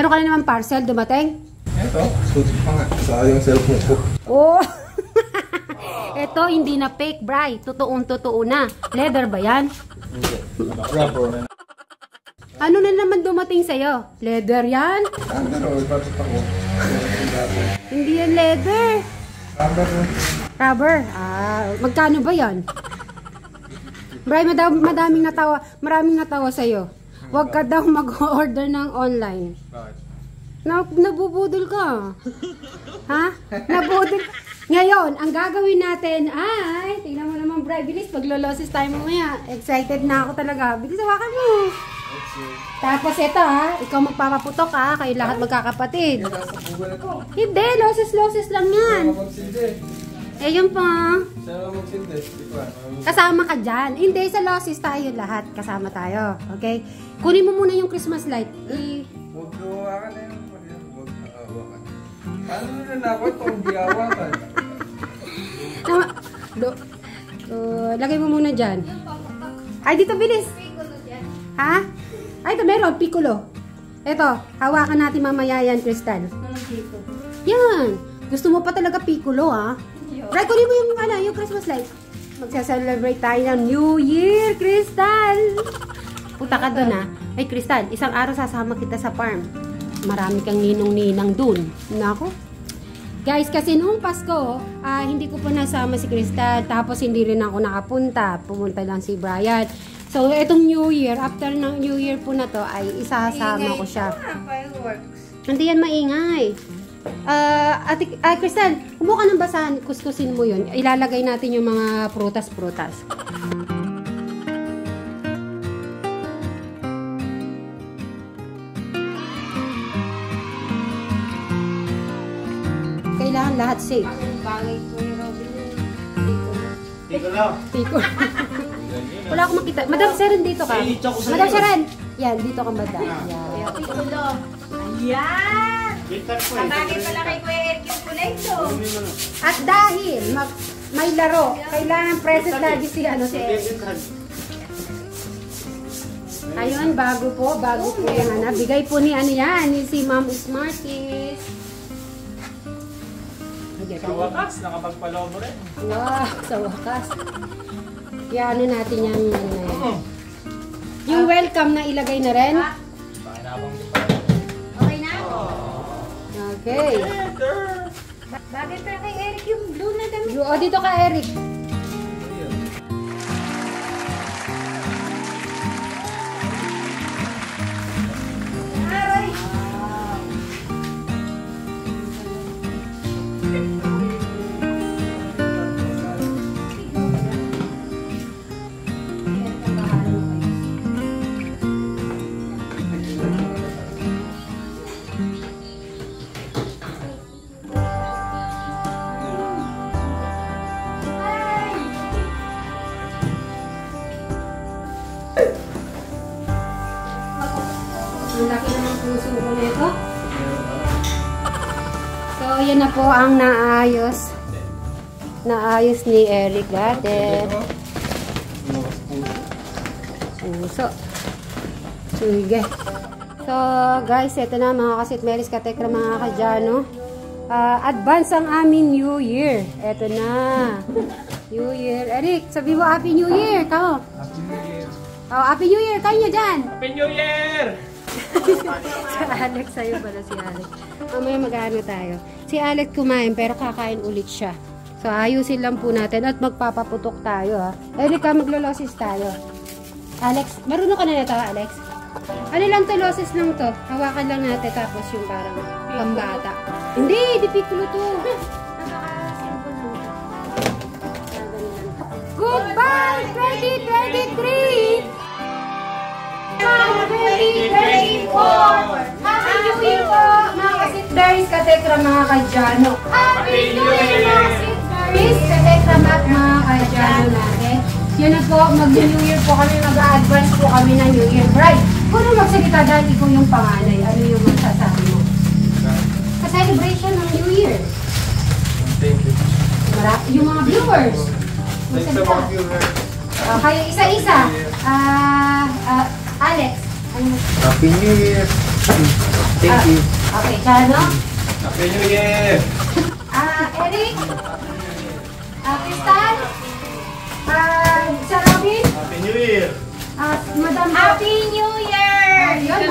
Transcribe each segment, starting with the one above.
Meron ka na naman parcel dumating? Ito, susi pa nga. Saka yung cellphone ko. Oh! Ito, hindi na fake, Bri. Totoong-totoo na. Leather ba yan? Hindi. Rubber. Ano na naman dumating sa'yo? Leather yan? Rubber, ipapit ako. Hindi yan leather. Rubber. Rubber? Ah, magkano ba yan? Bri, maraming natawa sa'yo. Huwag ka daw mag-order ng online. Bakit? Nabubudol ka. Ha? Nabudol. Ngayon, ang gagawin natin ay, tingnan mo naman, Bri, bilis, paglolosis tayo mamaya. Excited na ako talaga. Bilis, hawakan mo. Tapos ito ha, ikaw magpapaputok ha, kayo lahat magkakapatid. Hindi, loses lang yan. Eh yun pa. Kasama ka dyan. Hindi, sa loses tayo lahat. Kasama tayo. Okay? Kunin mo muna yung Christmas light. Huwag hawakan na yun. Huwag hawakan. Paano na ako itong gihawakan? Lagay mo muna dyan. Ay, dito bilis. Ha? Ay, ito meron, piccolo. Ito, hawakan natin mamaya yan, Crystal. Yan. Gusto mo pa talaga piccolo, ha? Right, kunin mo yung Christmas light. Magsa-celebrate tayo ng New Year, Crystal. Punta ka doon, ha? Ay, Crystal, isang araw sasama kita sa farm. Marami kang ninong-ninang dun. Nako. Guys, kasi noong Pasko, hindi ko pa nasama si Crystal. Tapos hindi rin ako nakapunta. Pumunta lang si Brian. So, itong New Year, after ng New Year po na to, ay isasama ko siya. Hindi yan maingay. Crystal, kumuha ka ng basahan, kuskusin mo yun. Ilalagay natin yung mga prutas-prutas. Kailangan lahat safe. Tiko. Wala akong makita. Madam Sharon, dito ka. Madam Sharon! Yan, dito ka, madam. Yan. Ayan! Sabagay pala kay Kuya Eric yung kulay ito. At dahil may laro, kailangan present lagi si Eric. Ayun, bago po yung bigay po ni ni si Ma'am Smarties. Sa wakas, nakapagpalobo rin. Wow, sa wakas. Yan, natin yan. Yung welcome na ilagay na rin. Okay na? Okay. Bagay pa kay Eric yung blue na damit. O, dito ka, Eric. Ang laki naman puso ko nito. So, yan na po ang naayos. Naayos ni Eric dati. Puso. Sige. So, guys, ito na mga kasitmeris, katekra, mga kadyano. Advance ang aming New Year. Ito na. New Year. Eric, sabi mo Happy New Year. Kao. Happy New Year. Oh, Happy New Year. Kayo dyan. Happy New Year! Si Alex, sa'yo pala si Alex. Mamaya mag-ano tayo. Si Alex kumain pero kakain ulit siya. So ayusin lang po natin at magpapaputok tayo ha. Erika, maglolosis tayo. Alex, marunong ka na nito Alex? Ano lang to, loses lang to. Hawakan lang natin tapos yung parang pambata. Hindi, di piccolo to. Goodbye 2023! 2024! Happy New Year po, mga kasitberis, katekra, mga kadyano. Happy New Year, mga kasitberis, katekra, mga kadyano natin. Yun na po, mag-New Year po kami, mag-a-advance po kami ng New Year bride. Kung magsalita dahil ikaw yung panganay, ano yung magsasabi mo? Sa celebration ng New Year. Thank you. Yung mga viewers. Thanks sa mga viewers. Kaya isa-isa. Alex, ano? Happy New Year! Thank you. Okay, Jano. Happy New Year! Eric. Crystal. Sir Robin. Happy New Year! Madam. Happy New Year! Ayun,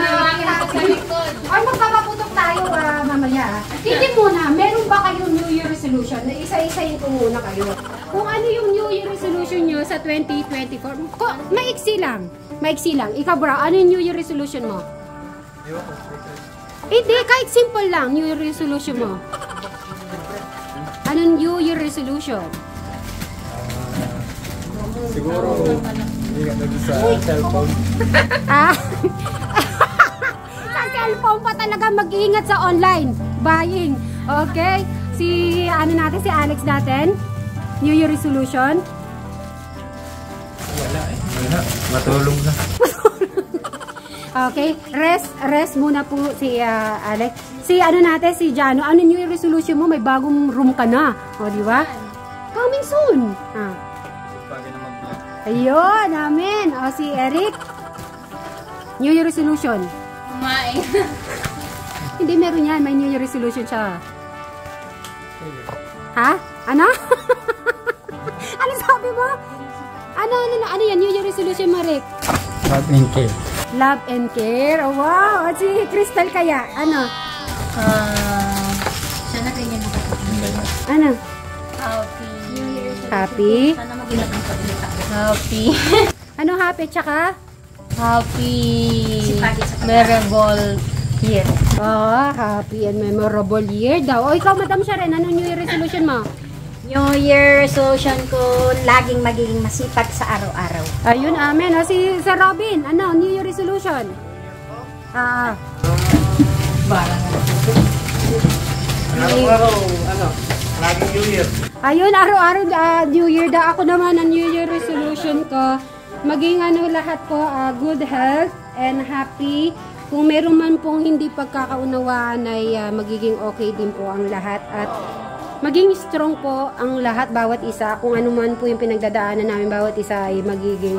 ay, magpapaputok tayo mamaya. Hindi muna, meron ba kayong New Year resolution? Isa-isayin ko muna kayo. Kung ano yung New Year resolution nyo sa 2024, maiksi lang. Maiksi lang. Ikaw bro, ano yung New Year resolution mo? Hindi, kahit simple lang, New Year resolution mo. Anong New Year resolution? Siguro, hindi ka sa cellphone. Sa cellphone pa talaga mag-iingat sa online buying. Okay? Si Alex natin, New Year resolution. Wala. Matulog na. Okay, rest muna po si Alex. Si si Jano, ano New Year resolution mo? May bagong room ka na. O, di ba? Coming soon. Ayun, amen. O, si Eric. New Year resolution. Kumain. Hindi, meron yan. May New Year resolution siya. Ha? Ano? Ano sabi mo? Ano yan? New Year resolution mo, Rick? Love and care. Love and care. Oh, wow. At si Crystal kaya? Ano? Sana ganyan ako. Ano? Happy. Happy? Sana mag-ingat ang pag-ingat ako. Happy. Ano happy? Tsaka? Happy. Memorable year. Oh, happy and memorable year daw. O, ikaw, Madam Sharon, ano New Year resolution mo? New Year resolution ko, laging magiging masipag sa araw-araw. Ayun, amen. O, si Sir Robin, ano? New Year resolution? Araw-araw, laging New Year. Ayun, araw-araw New Year daw. Ako naman, ang New Year resolution ko, maging lahat po, good health and happy. Kung meron man pong hindi pagkakaunawaan ay magiging okay din po ang lahat. At maging strong po ang lahat, bawat isa. Kung ano man po yung pinagdadaanan namin, bawat isa ay magiging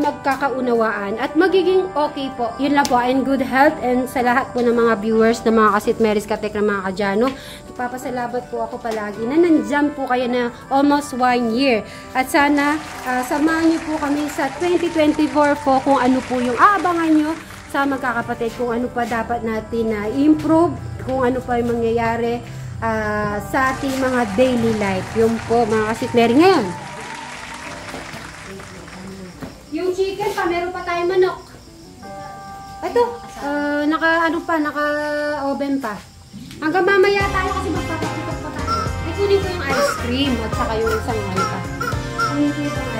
magkakaunawaan. At magiging okay po. Yun lang po. And good health. And sa lahat po ng mga viewers, ng mga Kasitmeris, Katek, ng mga Kajano, nagpapasalamat po ako palagi na nandyan po kayo na almost 1 year. At sana samahan niyo po kami sa 2024 po kung ano po yung aabangan nyo sa magkakapatid, kung ano pa dapat natin na improve, kung ano pa yung mangyayari sa ating mga daily life. Yung po mga Kasitmeri ngayon. Yung chicken pa, meron pa tayong manok. Ito, naka-oven pa. Hanggang mamaya tayo kasi magpapapitok pa tayo. Ay, kunin ko yung ice cream at saka yung isang ano pa. Kunin ko yung ice cream.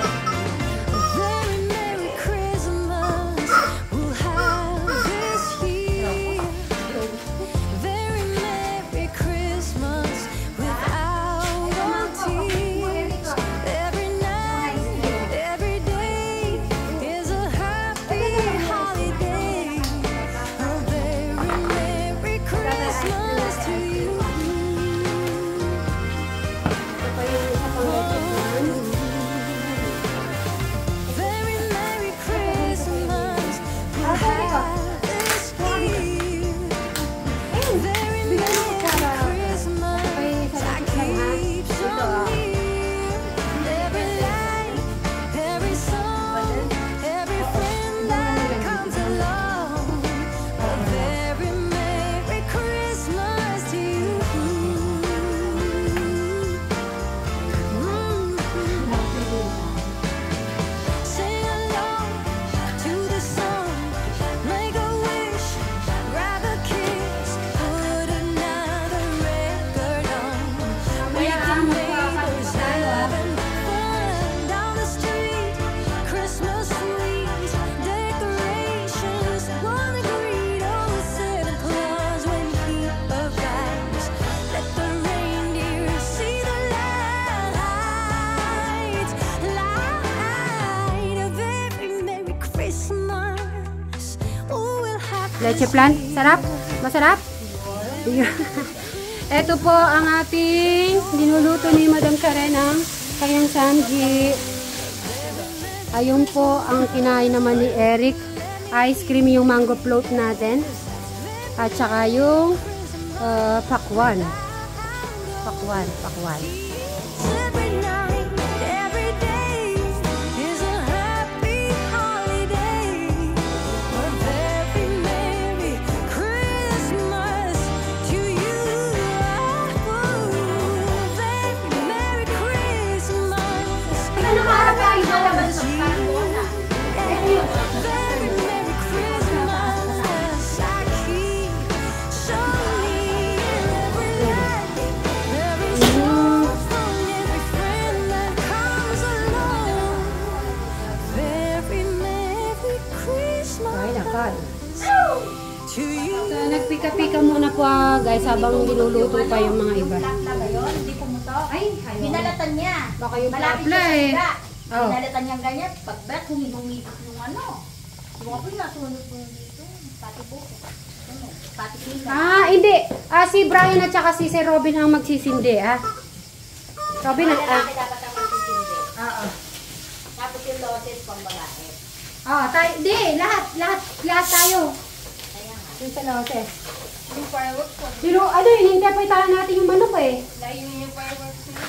Leche plan, sarap? Masarap? Ito po ang ating dinuluto ni Madam Sharon ng kanyang samji. Ayun po ang kinain naman ni Eric. Ice cream yung mango float natin. At saka yung pakwan. Pakwan, pakwan. Every night, every day is a happy holiday. A very Merry Christmas to you. Very Merry Christmas. Ano nakaharap ka? Ilalabas sa Very Merry Christmas. I keep showing every light, every song from every friend that comes along. Very Merry Christmas Ay, nakan. to you. So, nagpika-pika muna po guys habang niluluto pa yung mga iba. Na ba yun? Hindi pumutok? Ay, ayaw. Binalatan niya. Baka yung Malapit papla siya sa eh. siga. Oh. Binalatan niya ganyan. Pagbet, humigumigit yung ano. Mga po yung nasunod po dito. Pati po. Ano? Pati pila. Hindi. Si Brian at saka si Sir Robin ang magsisindi, Robin, Lalaki dapat ang magsisindi. Oo. Tapos yung loses pang babae. Hindi, lahat tayo. Kaya nga. Yung sa loses. Yung fireworks po. Pero hinintay natin yung manok Layo yung fireworks niya.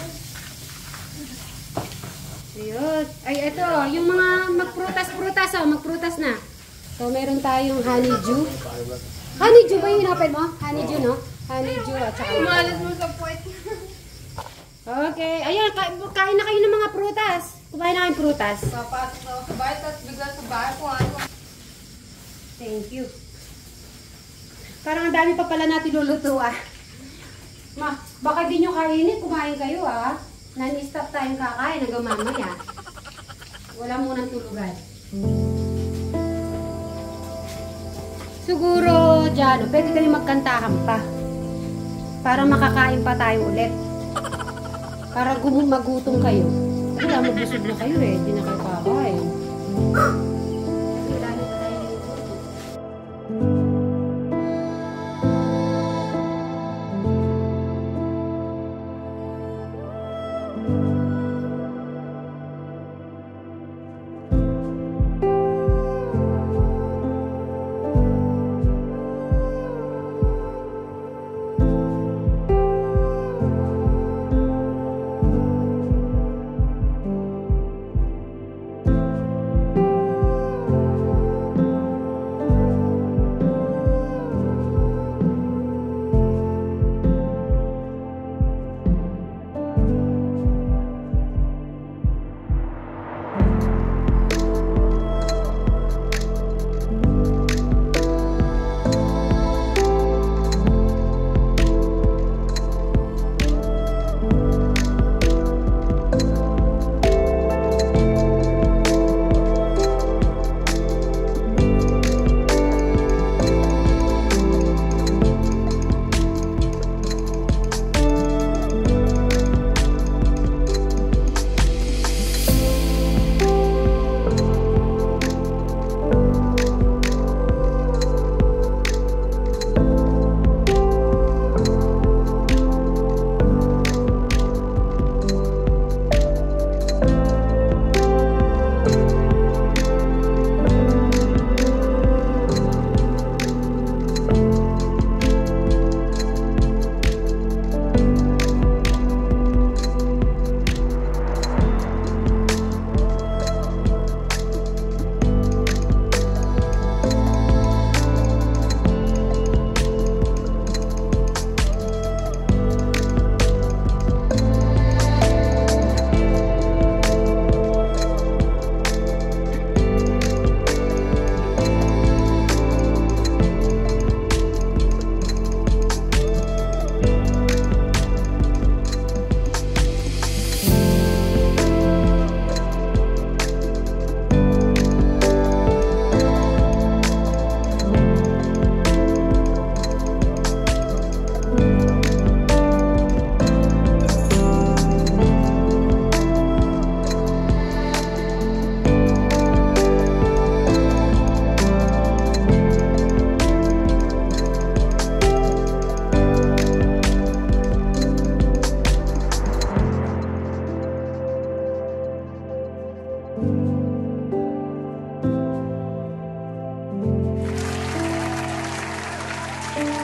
Ayun. Ay, ito, yung mga magprutas-prutas, magprutas na. So, meron tayong honeydew. Honeydew ba yung inapin mo? Honeydew, no? Honeydew at saka... Umalat mo sa puwet. Okay. Ayun, kain na kayo ng mga prutas. Kumain na kayong prutas. Papasok na ako sa bahay, tapos bigla sa bahay kung ano. Thank you. Parang ang dami pa pala natin luluto, baka di nyo kainin, kumain kayo, Non-stop tayong kakain hanggang mamaya. Wala munang tulugan. Siguro, dyan, pwede kayo magkantahan pa. Para makakain pa tayo ulit. Para magutom kayo. Wala, mabusog na kayo Di na kayo kakain. Lalo pa tayo niluluto. I